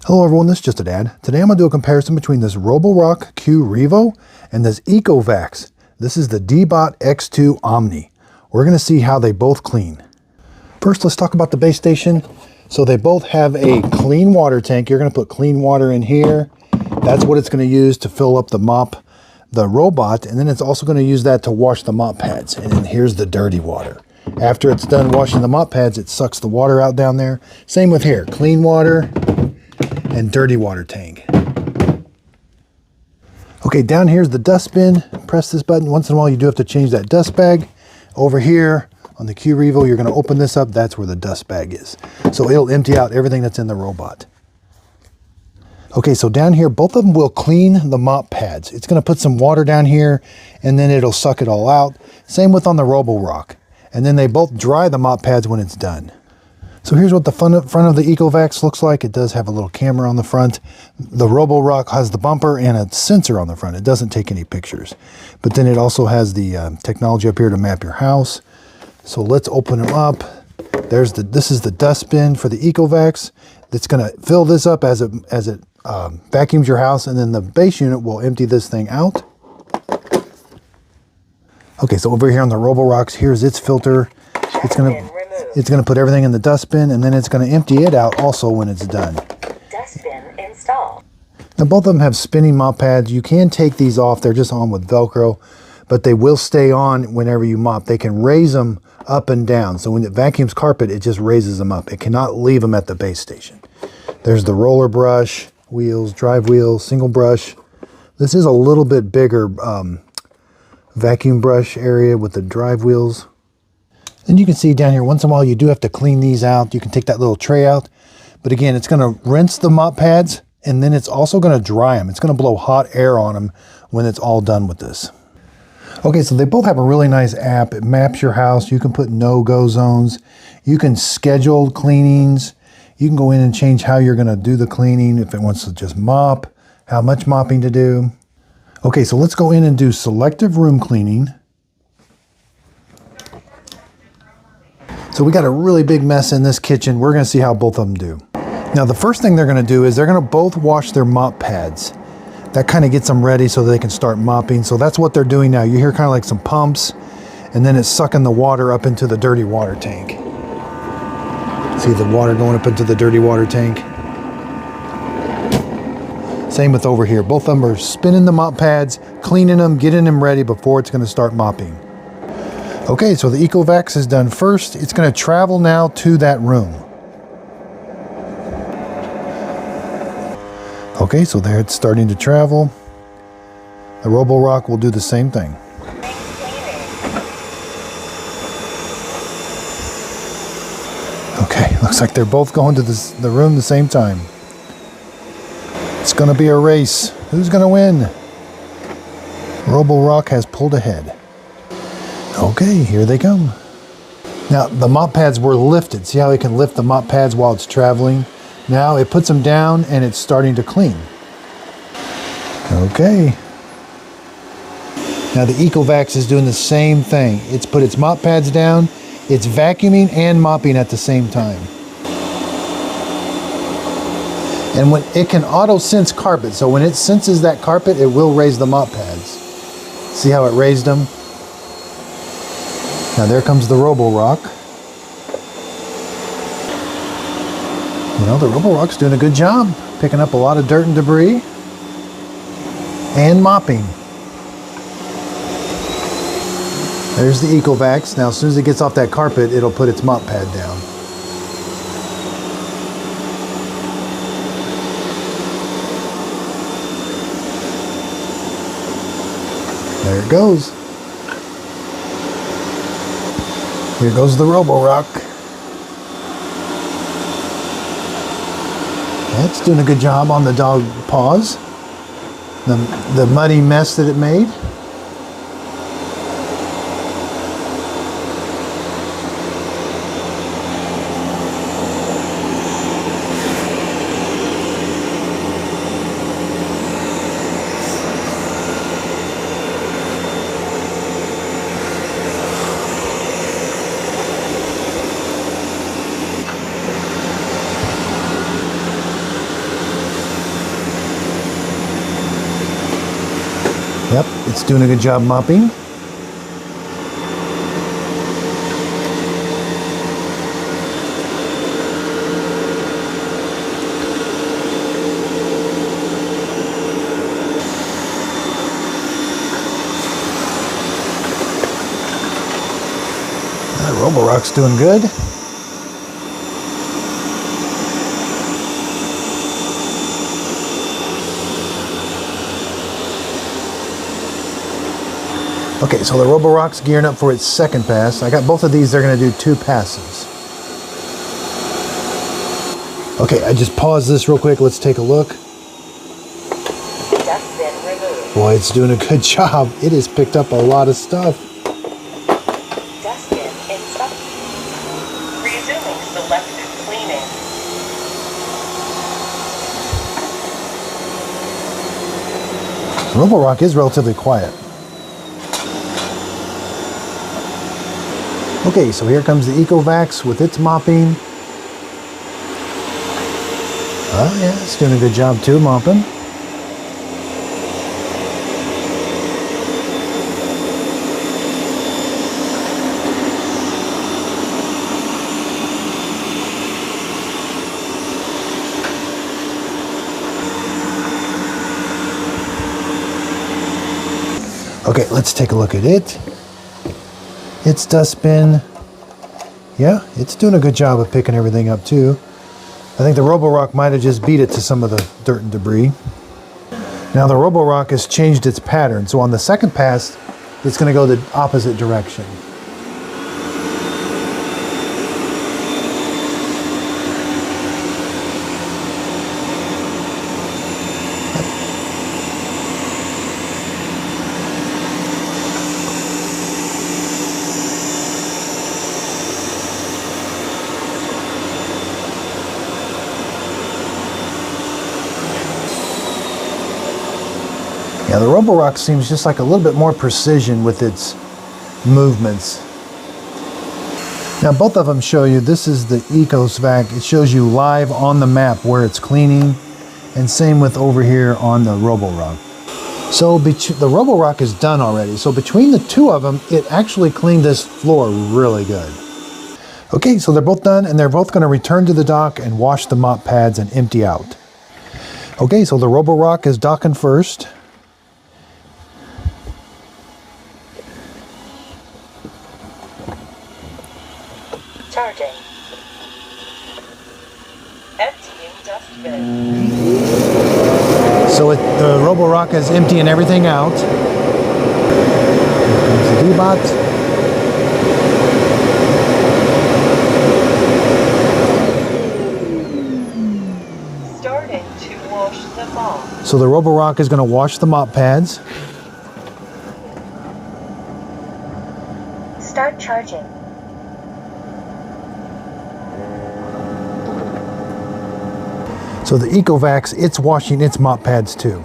Hello everyone, this is just a dad. Today I'm going to do a comparison between this Roborock QRevo and this ECOVACS. This is the DEEBOT X2 Omni. We're going to see how they both clean. First, let's talk about the base station. So they both have a clean water tank. You're going to put clean water in here. That's what it's going to use to fill up the mop, the robot, and then it's also going to use that to wash the mop pads. And then here's the dirty water. After it's done washing the mop pads, it sucks the water out down there. Same with here, clean water and dirty water tank. Okay, down here's the dustbin. Press this button. Once in a while you do have to change that dust bag. Over here on the QRevo, you're going to open this up. That's where the dust bag is. So it'll empty out everything that's in the robot. Okay, so down here, both of them will clean the mop pads. It's going to put some water down here and then it'll suck it all out. Same with on the Roborock. And then they both dry the mop pads when it's done. So here's what the front of the ECOVACS looks like. It does have a little camera on the front. The Roborock has the bumper and a sensor on the front. It doesn't take any pictures. But then it also has the technology up here to map your house. So let's open them up. This is the dustbin for the ECOVACS. That's going to fill this up as it vacuums your house, and then the base unit will empty this thing out. Okay, so over here on the Roborocks, here's its filter. It's gonna put everything in the dustbin, and then it's gonna empty it out also when it's done. Dustbin installed. Now both of them have spinning mop pads. You can take these off, they're just on with Velcro, but they will stay on whenever you mop. They can raise them up and down. So when it vacuums carpet, it just raises them up. It cannot leave them at the base station. There's the roller brush, wheels, drive wheels, single brush. This is a little bit bigger vacuum brush area with the drive wheels. And you can see down here, once in a while you do have to clean these out. You can take that little tray out. But again, it's going to rinse the mop pads, and then it's also going to dry them. It's going to blow hot air on them when it's all done with this. Okay, so they both have a really nice app. It maps your house. You can put no-go zones. You can schedule cleanings. You can go in and change how you're going to do the cleaning. If it wants to just mop, how much mopping to do. Okay, so let's go in and do selective room cleaning. So we got a really big mess in this kitchen. We're going to see how both of them do. Now the first thing they're going to do is they're going to both wash their mop pads. That kind of gets them ready so they can start mopping. So that's what they're doing now. You hear kind of like some pumps, and then it's sucking the water up into the dirty water tank. See the water going up into the dirty water tank? Same with over here. Both of them are spinning the mop pads, cleaning them, getting them ready before it's going to start mopping. Okay, so the ECOVACS is done first. It's going to travel now to that room. Okay, so there it's starting to travel. The Roborock will do the same thing. Okay, looks like they're both going to the room the same time. It's going to be a race. Who's going to win? Roborock has pulled ahead. Okay, here they come. Now, the mop pads were lifted. See how it can lift the mop pads while it's traveling? Now it puts them down and it's starting to clean. Okay. Now the ECOVACS is doing the same thing. It's put its mop pads down, it's vacuuming and mopping at the same time. And when it can auto sense carpet, so when it senses that carpet, it will raise the mop pads. See how it raised them? Now there comes the Roborock. You know, the Roborock's doing a good job, picking up a lot of dirt and debris and mopping. There's the ECOVACS. Now as soon as it gets off that carpet, it'll put its mop pad down. There it goes. Here goes the Roborock. It's doing a good job on the dog paws. The muddy mess that it made. Yep, it's doing a good job mopping. Roborock's doing good. Okay, so the Roborock's gearing up for its second pass. I got both of these, they're going to do 2 passes. Okay, I just paused this real quick. Let's take a look. Dustbin removed. Boy, it's doing a good job. It has picked up a lot of stuff. Dustbin installed. Resuming selective cleaning. Roborock is relatively quiet. Okay, so here comes the ECOVACS with its mopping. Oh yeah, it's doing a good job too, mopping. Okay, let's take a look at it. Its dustbin, yeah, it's doing a good job of picking everything up too. I think the Roborock might have just beat it to some of the dirt and debris. Now the Roborock has changed its pattern, so on the second pass, it's going to go the opposite direction. Yeah, the Roborock seems just like a little bit more precision with its movements. Now both of them show you, this is the ECOVACS. It shows you live on the map where it's cleaning, and same with over here on the Roborock. So the Roborock is done already. So between the two of them, it actually cleaned this floor really good. Okay, so they're both done, and they're both going to return to the dock and wash the mop pads and empty out. Okay, so the Roborock is docking first. Charging. Emptying dustbin. So the Roborock is emptying everything out. Here comes the DEEBOT. Starting to wash the mop. So the Roborock is going to wash the mop pads. Start charging. So the ECOVACS, it's washing its mop pads too.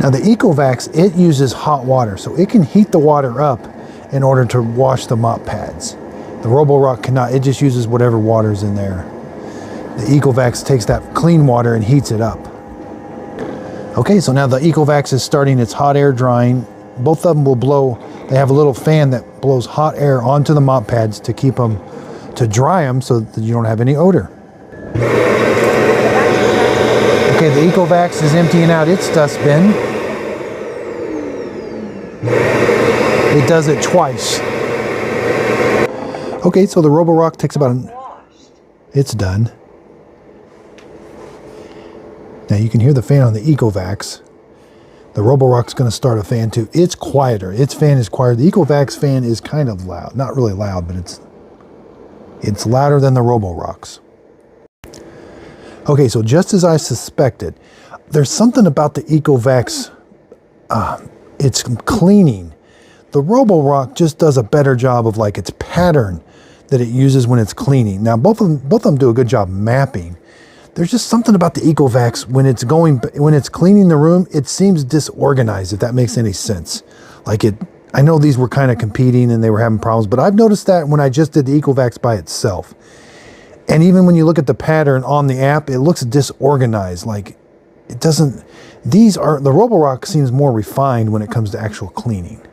Now the ECOVACS, it uses hot water, so it can heat the water up in order to wash the mop pads. The Roborock cannot, it just uses whatever water's in there. The ECOVACS takes that clean water and heats it up. Okay, so now the ECOVACS is starting its hot air drying. Both of them will blow, they have a little fan that blows hot air onto the mop pads to keep them, to dry them so that you don't have any odor. Okay, the ECOVACS is emptying out its dustbin. It does it twice. Okay, so the Roborock takes about it's done. Now you can hear the fan on the ECOVACS. The Roborock's going to start a fan too. It's quieter. Its fan is quieter. The ECOVACS fan is kind of loud. Not really loud, but it's louder than the Roborock's. Okay, so just as I suspected, there's something about the ECOVACS, it's cleaning. The Roborock just does a better job of like its pattern that it uses when it's cleaning. Now both of them do a good job mapping. There's just something about the ECOVACS when it's cleaning the room, it seems disorganized, if that makes any sense. Like I know these were kind of competing and they were having problems, but I've noticed that when I just did the ECOVACS by itself. And even when you look at the pattern on the app, it looks disorganized. Like it doesn't, the Roborock seems more refined when it comes to actual cleaning.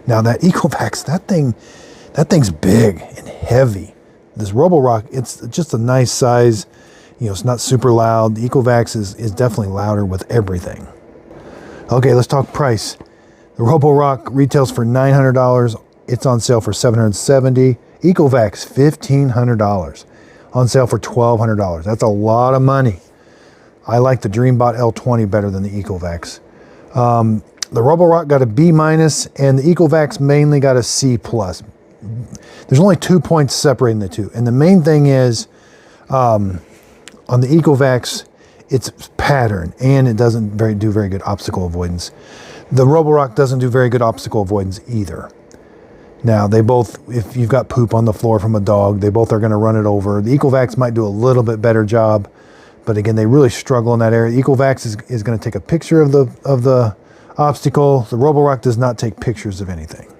Now that ECOVACS, that thing's big and heavy. This Roborock, it's just a nice size. You know, it's not super loud. The ECOVACS is definitely louder with everything. Okay, let's talk price. The Roborock retails for $900. It's on sale for $770. ECOVACS, $1,500. On sale for $1,200. That's a lot of money. I like the DEEBOT L20 better than the ECOVACS. The Roborock got a B-, and the ECOVACS mainly got a C+. There's only 2 points separating the two. And the main thing is, on the ECOVACS, it's pattern, and it doesn't do very good obstacle avoidance. The Roborock doesn't do very good obstacle avoidance either. Now, they both, if you've got poop on the floor from a dog, they both are going to run it over. The ECOVACS might do a little bit better job, but again, they really struggle in that area. The ECOVACS is going to take a picture of the obstacle. The Roborock does not take pictures of anything.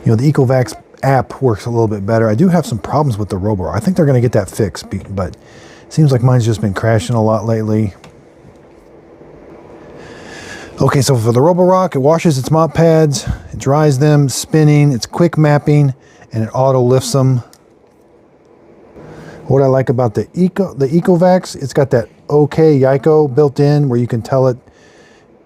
You know, the ECOVACS app works a little bit better. I do have some problems with the Roborock. I think they're going to get that fixed, but it seems like mine's just been crashing a lot lately. Okay, so for the Roborock, it washes its mop pads, it dries them, spinning, it's quick mapping, and it auto lifts them. What I like about the ECOVACS, it's got that OK Yaiko built in where you can tell it,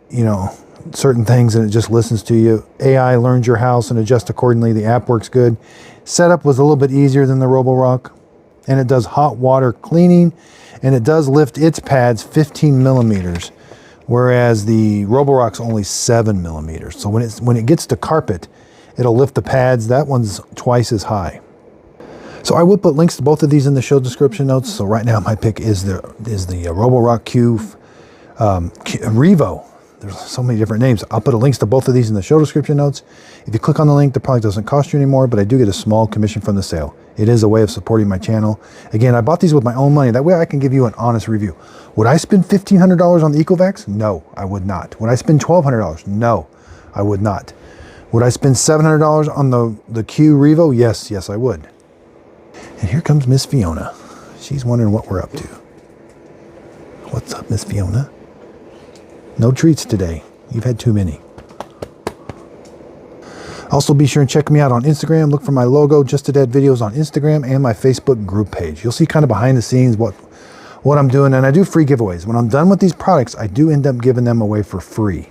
you know, certain things and it just listens to you. AI learns your house and adjusts accordingly. The app works good. Setup was a little bit easier than the Roborock, and it does hot water cleaning, and it does lift its pads 15 millimeters. Whereas the Roborock's only 7 millimeters. So when it gets to carpet, it'll lift the pads. That one's twice as high. So I will put links to both of these in the show description notes. So right now my pick is the Roborock QRevo. There's so many different names. I'll put links to both of these in the show description notes. If you click on the link, the product doesn't cost you anymore, but I do get a small commission from the sale. It is a way of supporting my channel. Again, I bought these with my own money. That way I can give you an honest review. Would I spend $1,500 on the ECOVACS? No, I would not. Would I spend $1,200? No, I would not. Would I spend $700 on the QRevo? Yes, I would. And here comes Miss Fiona. She's wondering what we're up to. What's up, Miss Fiona? No treats today. You've had too many. Also, be sure and check me out on Instagram. Look for my logo, Just a Dad Videos on Instagram, and my Facebook group page. You'll see kind of behind the scenes what I'm doing, and I do free giveaways. When I'm done with these products, I do end up giving them away for free.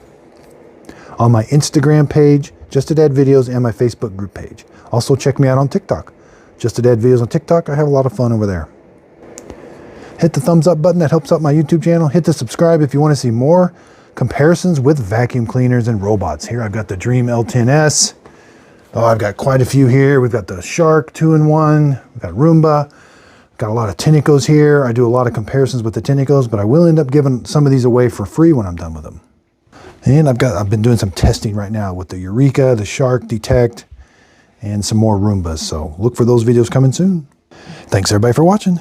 On my Instagram page, Just a Dad Videos, and my Facebook group page. Also, check me out on TikTok. Just a Dad Videos on TikTok. I have a lot of fun over there. Hit the thumbs up button. That helps out my YouTube channel. Hit the subscribe if you want to see more comparisons with vacuum cleaners and robots. Here I've got the Dream L10S. Oh, I've got quite a few here. We've got the Shark 2-in-1. We've got Roomba. Got a lot of Tinicos here. I do a lot of comparisons with the Tinicos, but I will end up giving some of these away for free when I'm done with them. And I've been doing some testing right now with the Eureka, the Shark Detect, and some more Roombas. So look for those videos coming soon. Thanks everybody for watching.